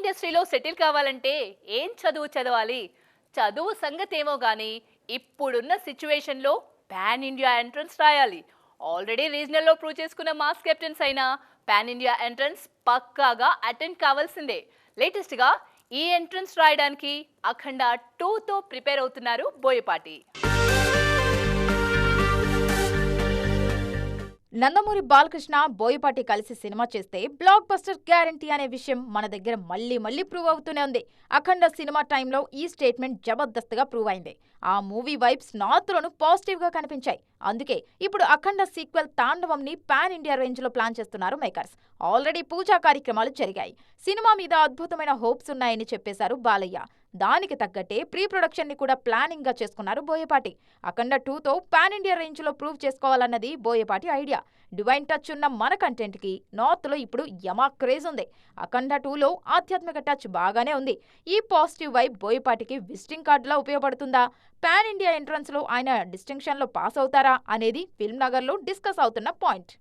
ఇండస్ట్రీలో సెటిల్ కావాలంటే ఏం చదువు చదవాలి? చదువు సంగతేమో గానీ ఇప్పుడున్న సిచ్యువేషన్‌లో పాన్ ఇండియా ఎంట్రన్స్ రాయాలి. ఆల్రెడీ రీజనల్‌లో ప్రూవ్ చేసుకున్న మాస్ కెప్టెన్స్ అయినా పాన్ ఇండియా ఎంట్రన్స్ పక్కాగా అటెండ్ కావాల్సిందే. లేటెస్ట్‌గా ఈ ఎంట్రన్స్ రాయడానికి అఖండ 2తో ప్రిపేర్ అవుతున్నారు బోయపాటి. నందమూరి బాలకృష్ణ, బోయపాటి కలిసి సినిమా చేస్తే బ్లాక్ బస్టర్ గ్యారంటీ అనే విషయం మన దగ్గర మళ్ళీ ప్రూవ్ అవుతూనే ఉంది. అఖండ సినిమా టైంలో ఈ స్టేట్మెంట్ జబర్దస్త్గా ప్రూవ్ అయింది. ఆ మూవీ వైబ్స్ నార్త్లోనూ పాజిటివ్గా కనిపించాయి. అందుకే ఇప్పుడు అఖండ సీక్వెల్ తాండవంని పాన్ ఇండియా రేంజ్లో ప్లాన్ చేస్తున్నారు మేకర్స్. ఆల్రెడీ పూజా కార్యక్రమాలు జరిగాయి. సినిమా మీద అద్భుతమైన హోప్స్ ఉన్నాయని చెప్పేశారు బాలయ్య. దానికి తగ్గట్టే ప్రీ ప్రొడక్షన్ ని కూడా ప్లానింగ్ గా చేసుకున్నారు బోయపాటి. అఖండ 2తో పాన్ ఇండియా రేంజ్ లో ప్రూవ్ చేసుకోవాలన్నది బోయపాటి ఐడియా. డివైన్ టచ్ ఉన్న మన కంటెంట్ కి నార్త్ లో ఇప్పుడు యమా క్రేజ్ ఉంది. అఖండ 2లో ఆధ్యాత్మిక టచ్ బాగానే ఉంది. ఈ పాజిటివ్ వైబ్ బోయపాటికి విజిటింగ్ కార్డులా ఉపయోగపడుతుందా? పాన్ ఇండియా ఎంట్రన్స్ లో ఆయన డిస్టింక్షన్ లో పాస్ అవుతారా అనేది ఫిల్మ్ నగర్ లో డిస్కస్ అవుతున్న పాయింట్.